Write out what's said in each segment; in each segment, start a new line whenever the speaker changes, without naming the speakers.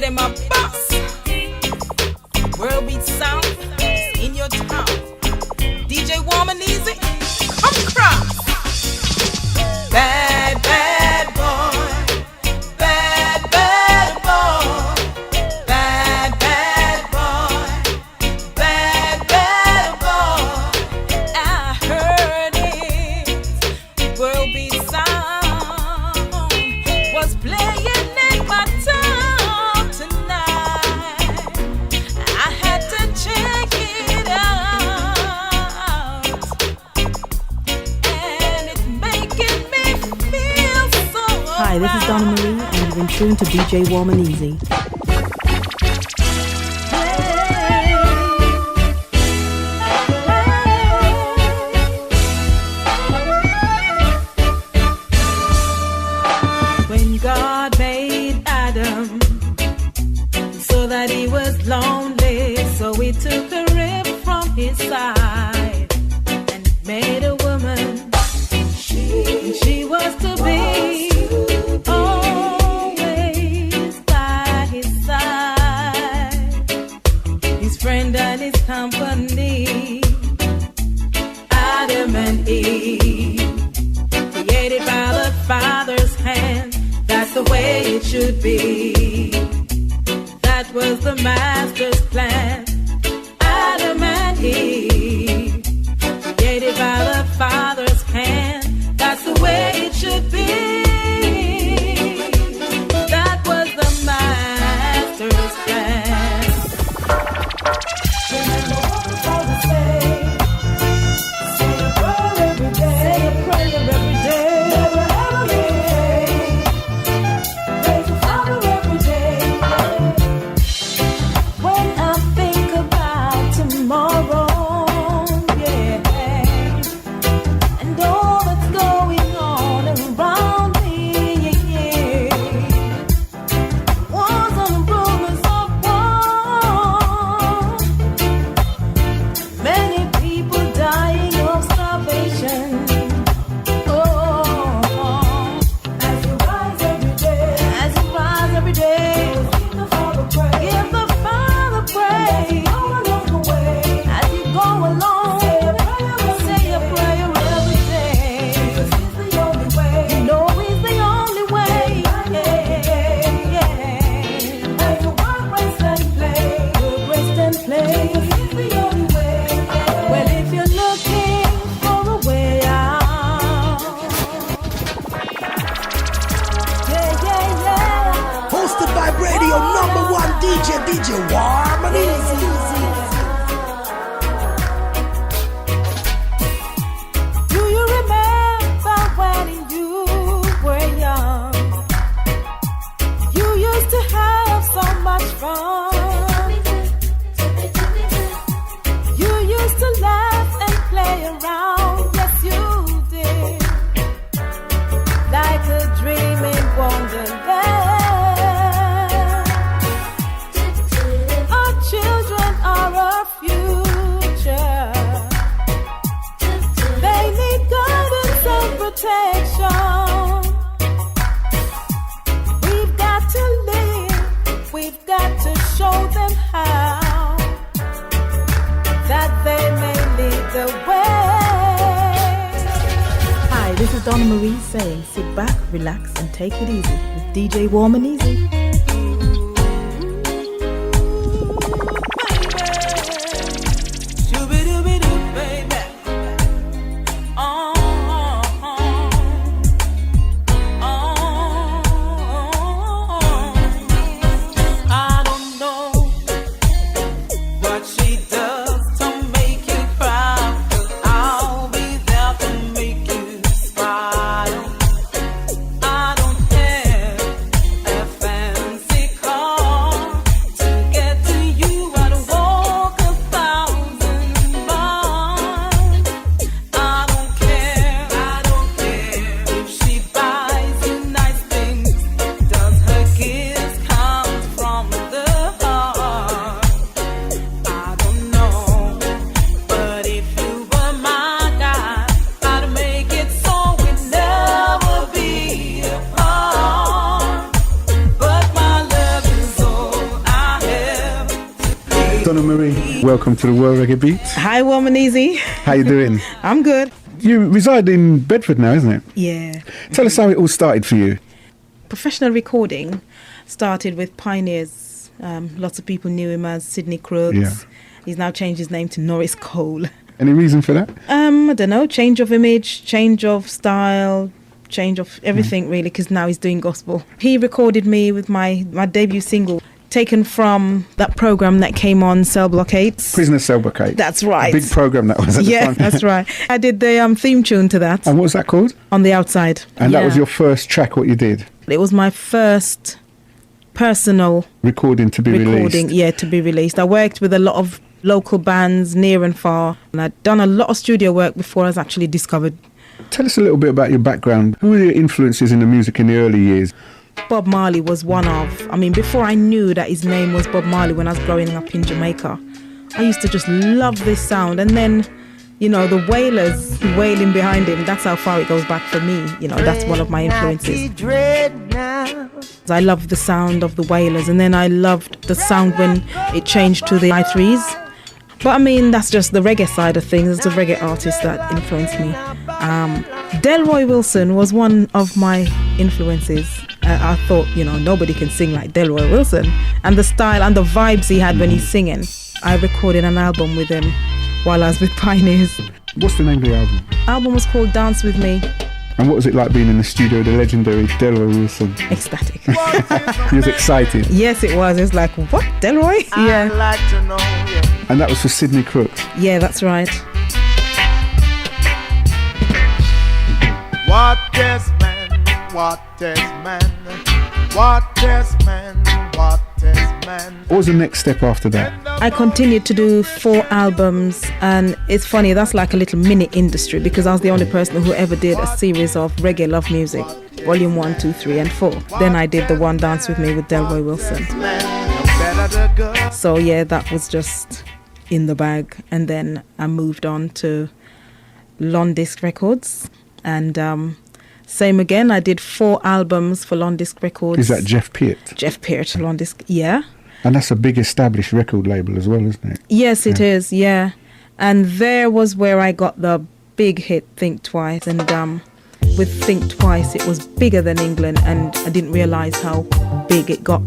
them a boss. World beat sound in your town. DJ Warm and Easy, come across. Bad, bad boy. Bad, bad boy. Bad, bad boy. Bad, bad boy. I heard it. World beat sound was playing in my town tonight. I had to check it out, and it's making me feel so.
Hi, this is Donna Marie, and you're in tune to DJ Warm and Easy.
When God made Adam, so that he was lonely, so he took a rib from his side and made a woman. She was to be always by his side, his friend and his company. Adam and Eve, created by the Father's hand. That's the way it should be. That was the Master's plan. Adam and Eve, created by the Father's hand. That's the way it should be. That was the Master's plan. Remember what the Father said. Say a prayer every day. Say a prayer every day. Never ever be afraid. Praise the Father every day. When I think about tomorrow, yeah, and all that's going on around me, yeah, wars and rumors of war, many people dying of starvation. Oh, as you rise every day, give the Father praise. Give the Father praise. As you go along, say a prayer every day. Because He's the only way. You know He's the only way. Yeah. As you work, rest and play. Work, rest and play. Because He's the only way. Well, if you're looking for a way out, yeah.
Hosted by radio #1 DJ Warm and Easy.
Do you remember when you were young? You used to have so much fun. You used to laugh and play around. Yes, you did. Like a dream in Wonderland. Our children are our future. They need guidance and protection. We've got to live, we've got to show them how, that they may lead the way.
Hi, this is Donna Marie saying sit back, relax, and take it easy with DJ Warm and Easy.
Shoo-be-doo-be-doo, baby. Oh, oh, oh, oh. I don't know what she does to make you cry. I'll be there to make you smile. I don't care if
Marie, welcome to the World Reggae Beats.
Hi, Warm and Easy.
How you doing?
I'm good.
You reside in Bedford now, isn't it?
Yeah.
Tell us how it all started for you.
Professional recording started with Pioneers. Lots of people knew him as Sidney Crooks.
Yeah.
He's now changed his name to Norris Cole.
Any reason for that?
I don't know. Change of image, change of style, change of everything really, because now he's doing gospel. He recorded me with my debut single, taken from that program that came on Cell Block 8.
Prisoner Cell Block 8.
That's right.
Big program that was at the time.
Yeah, that's right. I did the theme tune to that.
And what was that called?
On the Outside.
And that was your first track, what you did?
It was my first personal
recording to be released.
Yeah, to be released. I worked with a lot of local bands near and far, and I'd done a lot of studio work before I was actually discovered.
Tell us a little bit about your background. Who were your influences in the music in the early years?
Bob Marley was one of. Before I knew that his name was Bob Marley when I was growing up in Jamaica, I used to just love this sound. And then, the Wailers wailing behind him, that's how far it goes back for me. That's one of my influences. I loved the sound of the Wailers, and then I loved the sound when it changed to the I3s. But that's just the reggae side of things. It's the reggae artist that influenced me. Delroy Wilson was one of my influences. I thought, nobody can sing like Delroy Wilson. And the style and the vibes he had when he's singing. I recorded an album with him while I was with Pioneers.
What's the name of the album?
Album was called Dance With Me.
And what was it like being in the studio with the legendary Delroy Wilson?
Ecstatic.
He was excited.
Yes, it was. It was like, what, Delroy? Yeah.
I'd like to know, yeah.
And that was for Sidney Crooks?
Yeah, that's right.
What is man? What is man? What is man? What is man?
What was the next step after that?
I continued to do 4 albums, and it's funny, that's like a little mini industry, because I was the only person who ever did a series of reggae love music, volume 1, 2, 3 and 4. Then I did the one Dance With Me with Delroy Wilson. So yeah, that was just in the bag. And then I moved on to Londisc Records, and same again, I did 4 albums for Londisc Records.
Is that Jeff Peart?
Jeff Peart, Londisc, yeah.
And that's a big established record label as well, isn't it?
Yes, it is, yeah. And there was where I got the big hit, Think Twice. And with Think Twice, it was bigger than England, and I didn't realise how big it got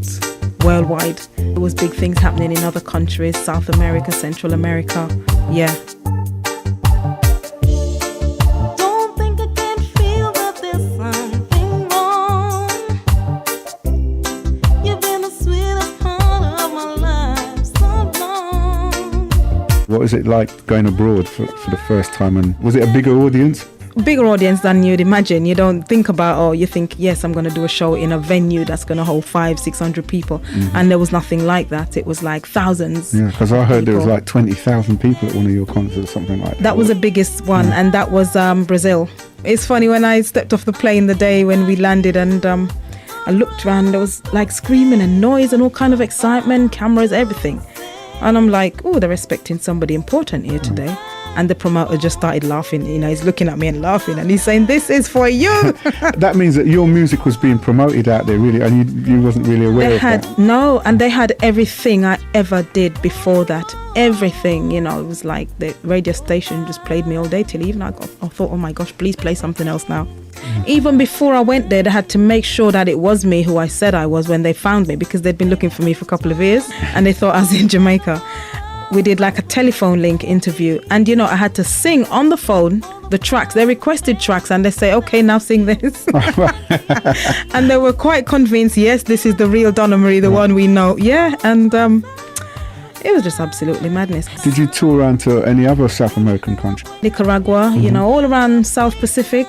worldwide. There was big things happening in other countries, South America, Central America, yeah.
What was it like going abroad for the first time, and was it a bigger audience?
Bigger audience than you'd imagine. You don't think about, you think, yes, I'm going to do a show in a venue that's going to hold 500-600 people. Mm-hmm. And there was nothing like that. It was like thousands.
Yeah, because I heard there was like 20,000 people at one of your concerts, something like that.
That was the biggest one, and that was Brazil. It's funny, when I stepped off the plane the day when we landed, and I looked around, there was like screaming and noise and all kind of excitement, cameras, everything. And I'm like, oh, they're expecting somebody important here today. And the promoter just started laughing. He's looking at me and laughing, and he's saying, this is for you.
That means that your music was being promoted out there, really, and you wasn't really aware of that.
No, and they had everything I ever did before that. Everything, it was like the radio station just played me all day till even I thought, oh my gosh, please play something else now. Even before I went there, they had to make sure that it was me who I said I was when they found me, because they'd been looking for me for a couple of years and they thought I was in Jamaica. We did like a telephone link interview, and I had to sing on the phone the tracks. They requested tracks, and they say, okay, now sing this. And they were quite convinced, yes, this is the real Donna Marie, the one we know. Yeah, and it was just absolutely madness.
Did you tour around to any other South American country?
Nicaragua, all around South Pacific.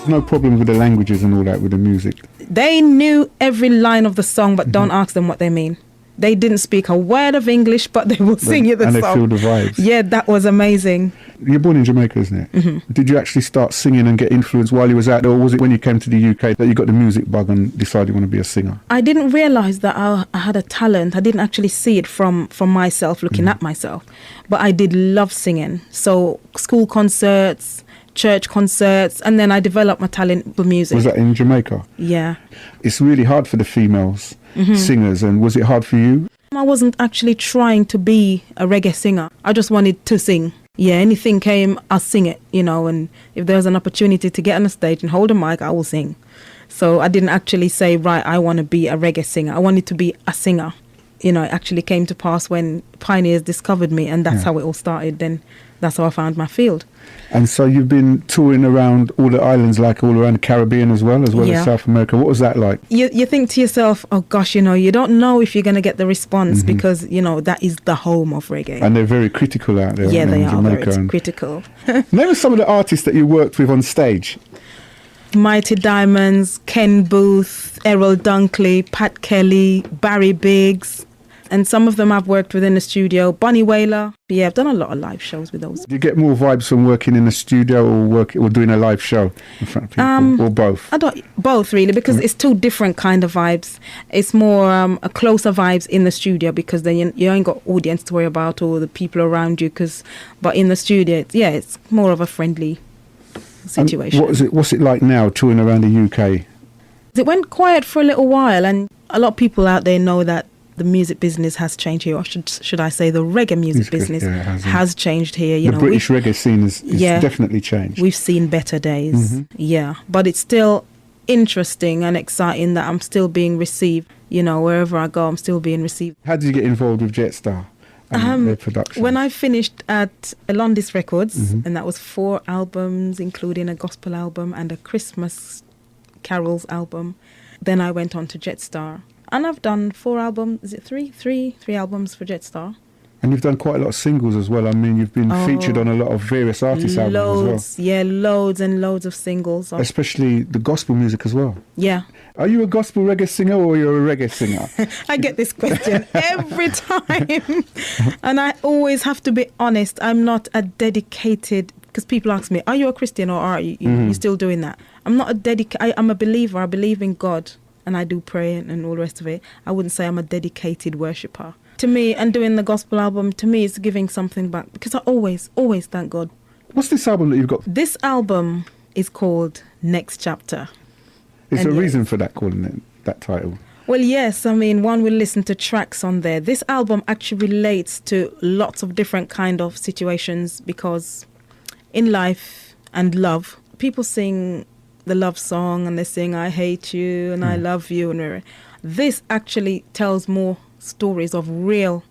No problem with the languages and all that with the music?
They knew every line of the song, but don't ask them what they mean. They didn't speak a word of English, but they will sing you the song.
And they feel the vibes.
Yeah, that was amazing.
You're born in Jamaica, isn't it? Mm-hmm. Did you actually start singing and get influenced while you was out there, or was it when you came to the UK that you got the music bug and decided you want to be a singer?
I didn't realise that I had a talent. I didn't actually see it from myself, looking at myself. But I did love singing. So school concerts, church concerts, and then I developed my talent for music.
Was that in Jamaica?
Yeah.
It's really hard for the females singers, and was it hard for you?
I wasn't actually trying to be a reggae singer. I just wanted to sing. Yeah, anything came, I'll sing it, and if there's an opportunity to get on a stage and hold a mic, I will sing. So I didn't actually say, right, I want to be a reggae singer. I wanted to be a singer. It actually came to pass when Pioneers discovered me, and that's how it all started. Then that's how I found my field.
And so you've been touring around all the islands, like all around the Caribbean as well as South America. What was that like?
You think to yourself, oh gosh, you don't know if you're going to get the response because, that is the home of reggae.
And they're very critical out there.
Yeah, they
in
are
Jamaica
very critical.
Name some of the artists that you worked with on stage.
Mighty Diamonds, Ken Booth, Errol Dunkley, Pat Kelly, Barry Biggs. And some of them I've worked with in the studio. Bonnie Whaler. Yeah, I've done a lot of live shows with those.
Do you get more vibes from working in the studio or doing a live show in front of people, or both?
Both, really, because it's two different kind of vibes. It's more a closer vibes in the studio because then you ain't got audience to worry about or the people around you. But in the studio, it's more of a friendly situation.
And what's it like now touring around the UK?
It went quiet for a little while, and a lot of people out there know that the music business has changed here, or should I say the reggae music business has changed here.
The British reggae scene has definitely changed.
We've seen better days, but it's still interesting and exciting that I'm still being received. Wherever I go, I'm still being received.
How did you get involved with Jetstar and their production?
When I finished at Londis Records, and that was 4 albums, including a gospel album and a Christmas carols album, then I went on to Jetstar. And I've done 4 albums. Is it 3? 3 albums for Jetstar.
And you've done quite a lot of singles as well. I mean, you've been featured on a lot of various artists' albums as well.
Yeah, loads and loads of singles.
Especially the gospel music as well.
Yeah.
Are you a gospel reggae singer or you're a reggae singer?
I get this question every time. And I always have to be honest. I'm not a dedicated... Because people ask me, are you a Christian or are you still doing that? I'm not I'm a believer. I believe in God. And I do pray and all the rest of it. I wouldn't say I'm a dedicated worshipper. To me, and doing the gospel album, to me, it's giving something back. Because I always thank God.
What's this album that you've got?
This album is called Next Chapter.
Is there a reason for calling it that title?
Well, yes. I mean, one will listen to tracks on there. This album actually relates to lots of different kind of situations because in life and love, people sing the love song and they sing I hate you and I love you, and this actually tells more stories of real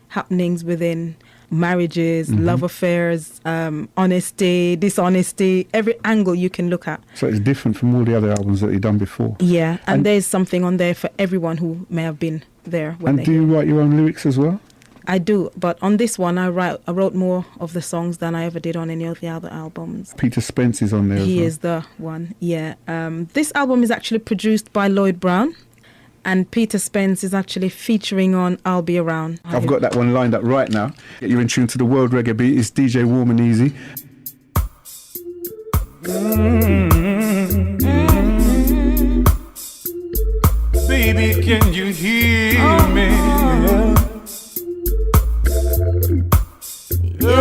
happenings within marriages, love affairs, honesty, dishonesty, every angle you can look at.
So it's different from all the other albums that you've done before.
Yeah, and there's something on there for everyone who may have been there.
And do you write your own lyrics as well?
I do, but on this one I wrote more of the songs than I ever did on any of the other albums.
Peter Spence is on there as well.
He is the one, yeah. This album is actually produced by Lloyd Brown, and Peter Spence is actually featuring on I'll Be Around.
I've got that one lined up right now. You're in tune to the World Reggae Beat. It's DJ Warm and Easy.
Baby, can you hear me?
I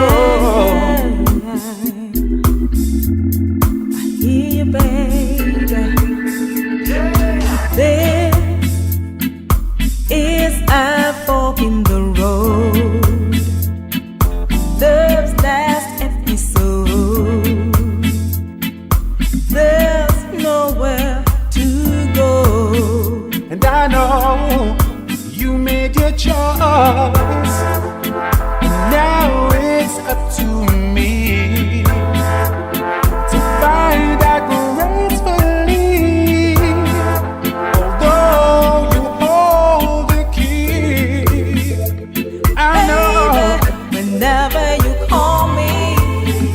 hear you, baby. This is a fork in the road. Love's last episode. There's nowhere to go.
And I know you made your choice. Now it's up to me to find out gracefully. Although you hold the key, I know
whenever you call me,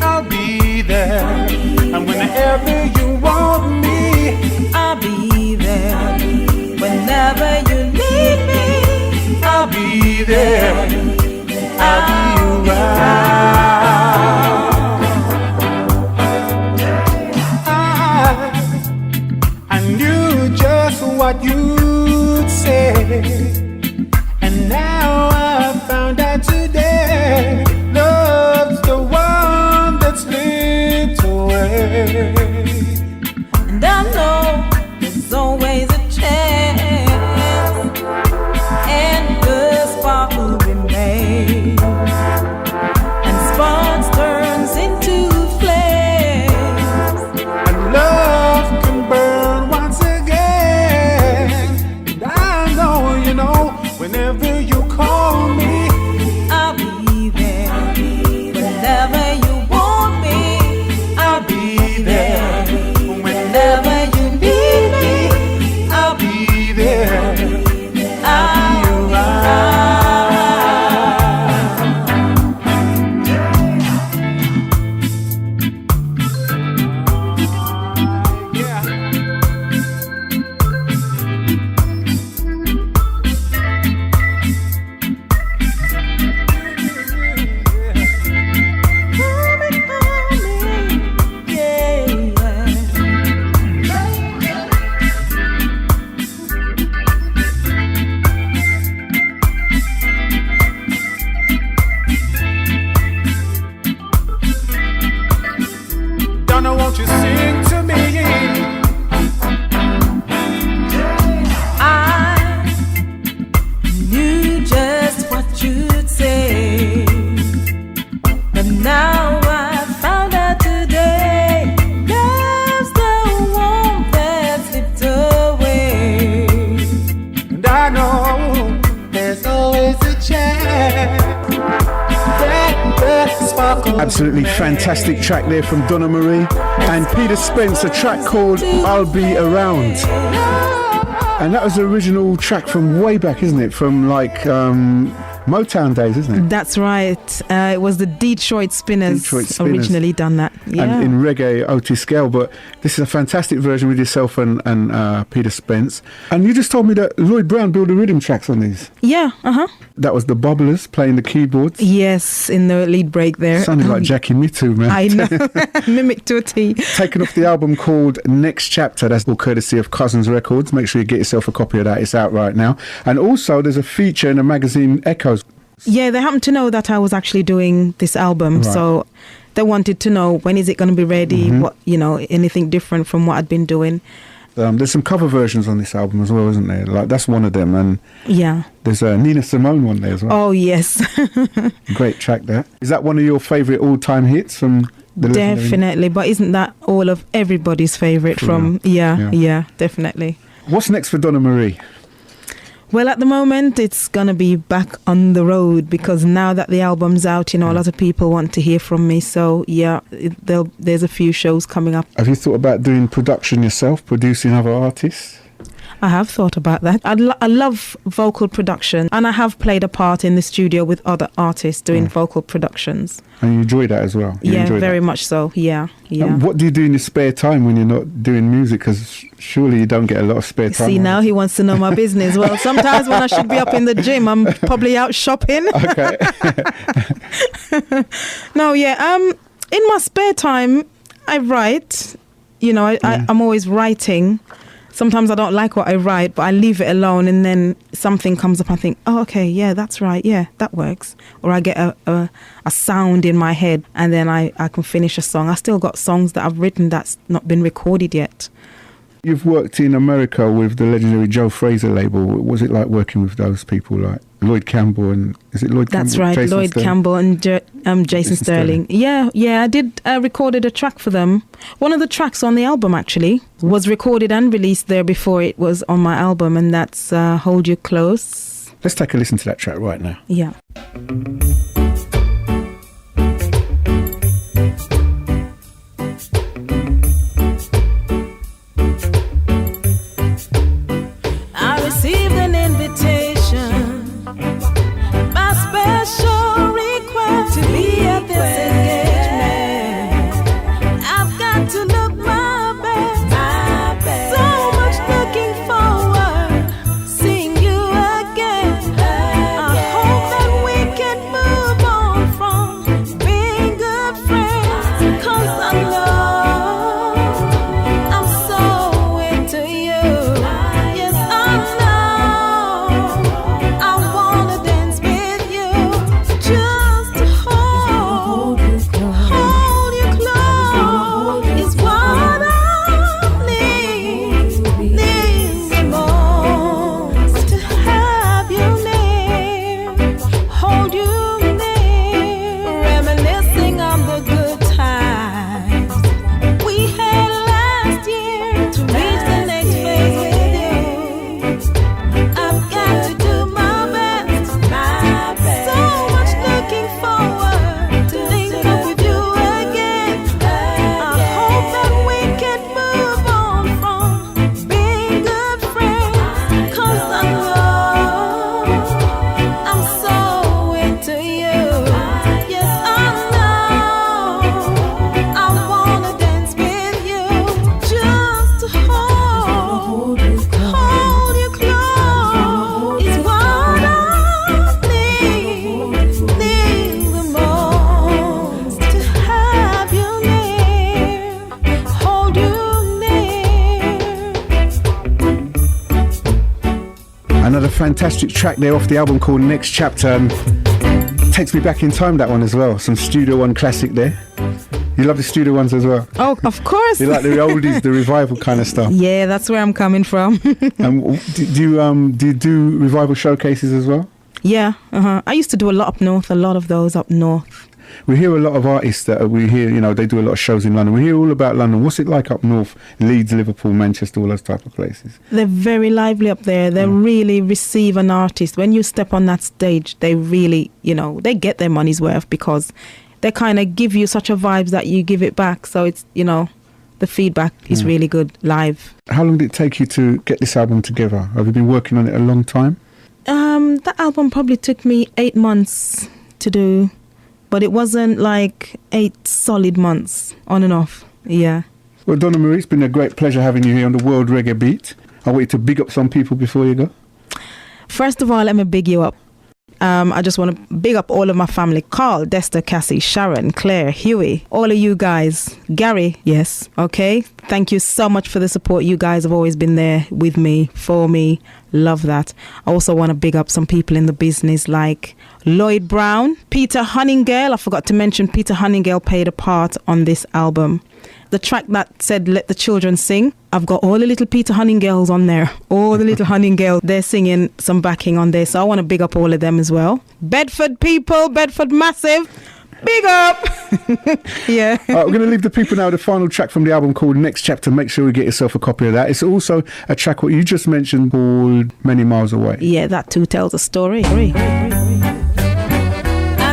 I'll be there. And whenever you want me,
I'll be there. Whenever you need me,
I'll be there. I'll be I knew just what you'd say, and now I found out today, love's the one that slipped away.
And I know there's always a chance, and the spark
Now won't you sing to me?
I knew just what you'd say, but now I found out today love's the one that slipped away.
And I know there's always a chance.
Absolutely fantastic track there from Donna Marie and Peter Spence, a track called I'll Be Around. And that was the original track from way back, isn't it? From like Motown days, isn't it?
That's right. It was the Detroit Spinners originally done that. Yeah.
And in reggae, Otis Gale. But this is a fantastic version with yourself and Peter Spence. And you just told me that Lloyd Brown built the rhythm tracks on these.
Yeah,
That was the Bubblers playing the keyboards.
Yes, in the lead break there.
Sounded like Jackie Mittoo, man.
I know. Mimic to a T.
Taken off the album called Next Chapter. That's all courtesy of Cousins Records. Make sure you get yourself a copy of that. It's out right now. And also there's a feature in the magazine Echoes.
Yeah, they happened to know that I was actually doing this album.
Right.
So they wanted to know when is it going to be ready, what, anything different from what I'd been doing.
There's some cover versions on this album as well, isn't there? Like that's one of them. And
yeah,
there's a Nina Simone one there as well.
Oh, yes.
Great track there. Is that one of your favourite all-time hits from the legendary?
Definitely. But isn't that all of everybody's favourite from... Yeah, definitely.
What's next for Donna Marie?
Well, at the moment, it's going to be back on the road because now that the album's out, a lot of people want to hear from me. So, yeah, there's a few shows coming up.
Have you thought about doing production yourself, producing other artists?
I have thought about that. I love vocal production, and I have played a part in the studio with other artists doing vocal productions.
And you enjoy that as well?
Yeah, very much so. Yeah.
And what do you do in your spare time when you're not doing music? Because surely you don't get a lot of spare time.
See, now he wants to know my business. Well, sometimes when I should be up in the gym, I'm probably out shopping.
Okay.
No, yeah. In my spare time, I write. I'm always writing. Sometimes I don't like what I write, but I leave it alone, and then something comes up. I think, oh, okay, yeah, that's right. Yeah, that works. Or I get a sound in my head, and then I can finish a song. I still got songs that I've written that's not been recorded yet.
You've worked in America with the legendary Joe Fraser label. What was it like working with those people like Lloyd Campbell and... Is it Lloyd Campbell?
That's right,
Jason
Lloyd
Sterling?
Campbell and Jason Sterling. Yeah, I did recorded a track for them. One of the tracks on the album, actually, was recorded and released there before it was on my album, and that's Hold You Close.
Let's take a listen to that track right now.
Yeah.
Fantastic track there off the album called Next Chapter. Takes me back in time, that one as well. Some Studio One classic there. You love the studio ones as well?
Oh, of course.
You like the oldies, the revival kind of stuff?
Yeah, that's where I'm coming from.
Do you do revival showcases as well?
Yeah, I used to do a lot up north, a lot of those up north.
We hear a lot of artists that we hear, you know, they do a lot of shows in London. We hear all about London. What's it like up north? Leeds, Liverpool, Manchester, all those type of places.
They're very lively up there. They really receive an artist. When you step on that stage, they really, you know, they get their money's worth because they kind of give you such a vibes that you give it back. So it's, you know, the feedback is really good live.
How long did it take you to get this album together? Have you been working on it a long time?
That album probably took me 8 months to do. But it wasn't like 8 solid months on and off. Yeah.
Well, Donna Marie, it's been a great pleasure having you here on the World Reggae Beat. I want you to big up some people before you go.
First of all, let me big you up. I just want to big up all of my family. Carl, Dester, Cassie, Sharon, Claire, Huey, all of you guys. Gary, yes, okay. Thank you so much for the support. You guys have always been there with me, for me. Love that. I also want to big up some people in the business like Lloyd Brown, Peter Honningale. I forgot to mention Peter Honningale played a part on this album. The track that said Let the Children Sing, I've got all the little Peter Honningales on there. All the little Honningales, they're singing some backing on there. So I want to big up all of them as well. Bedford people, Bedford massive. Big up. Yeah.
We're going to leave the people now with the final track from the album called Next Chapter. Make sure you get yourself a copy of that. It's also a track what you just mentioned called Many Miles Away.
Yeah, that too tells a story.
As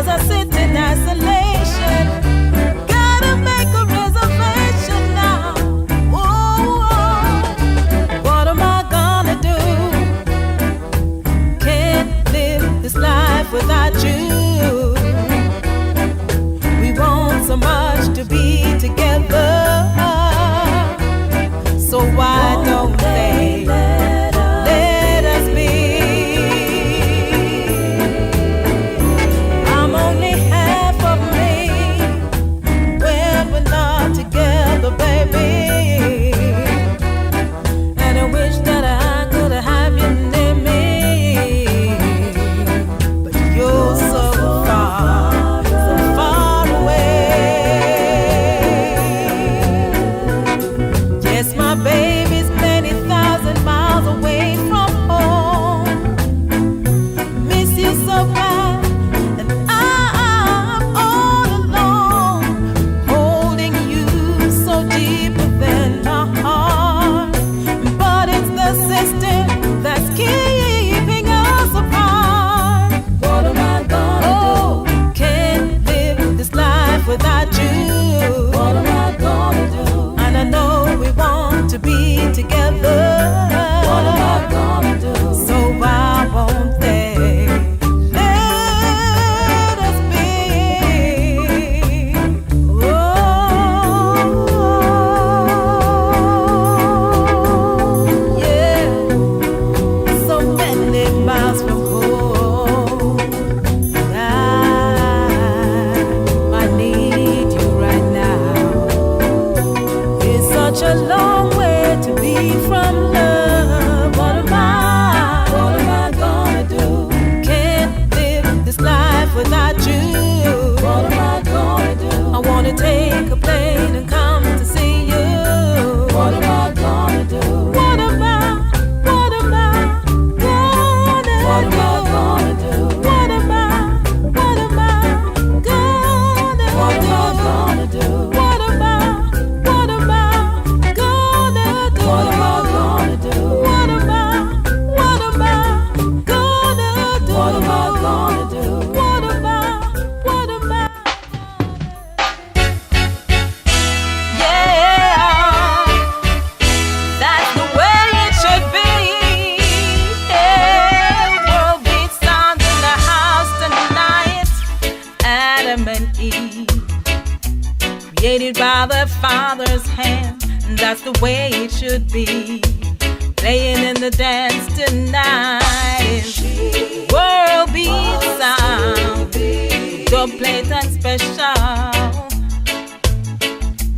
I sit in isolation, gotta make a reservation now. What am I gonna do? Can't live this life without you. We want so much to be together, so why don't they let us be? I'm only half of me when we're not together, baby. And I wish that I could have you near me, but you're so far away. Yes, my baby's many thousand miles away from home. Miss you so bad, and I'm all alone, holding you so deep within my heart. But it's the system that's keeping us apart. What am I gonna do? Can't live this life without you. What am I gonna do? And I know we want to be together. What am I gonna do? So why won't they let us be? Oh, yeah. So many miles from home. I need you right now. It's such a long way to be from love. What am I gonna do? Can't live this life without you. What am I gonna do? I wanna take a plane and come to see you. What am I gonna do? What am I gonna do? What am I gonna do? What am I gonna do? What am I gonna do? What am I gonna do? What am I gonna do? What am I gonna do? What am I gonna do? What am I? Yeah, that's the way it should be. Yeah, world beat sound in the house tonight. Adam and Eve, created by the Father's hand. That's the way it should be. Playing in the dance tonight is world beat sound, dub plate and special.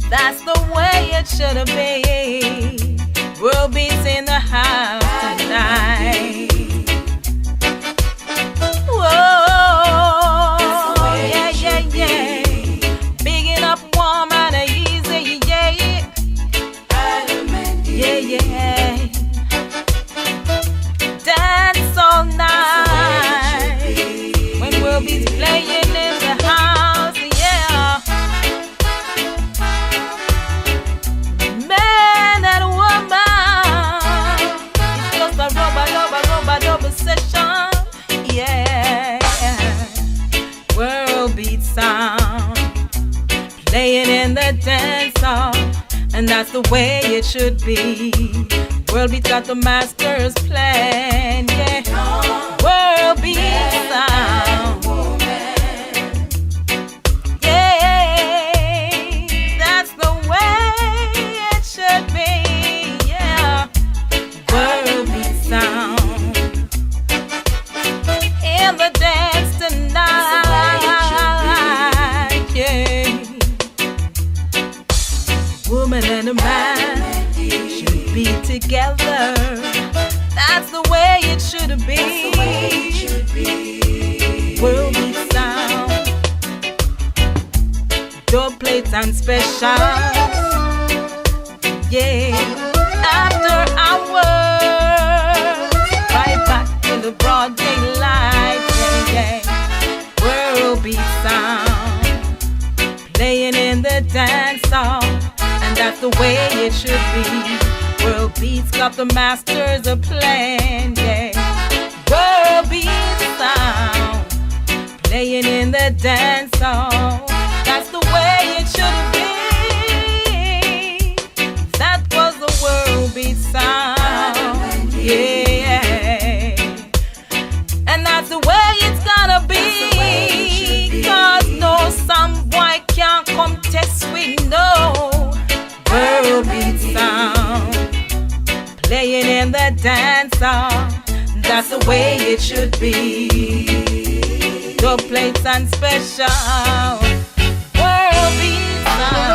That's the way it should be. World beats in the house tonight. Whoa, yeah, yeah, yeah. Bigging up warm That's the way it should be. World beats got the master's plan, yeah. World beats sound, yeah. That's the way it should be, yeah. World beats sound in the dance tonight, yeah. Woman and a man should be together. That's the way it should be. World beat sound, door plates and specials, yeah. After hours, right back in the broad daylight, yeah, yeah. World beat sound, playing in the dance hall. That's the way it should be. World beats got the masters a plan, yeah. World beats sound, playing in the dance hall. That's the way it should be. That was the world beat sound, yeah. And that's the way it's gonna be. 'Cause no, some boy can't come test with no. World beat sound, playing in the dance hall. That's the way it should be. Dub plates and special. World beat sound.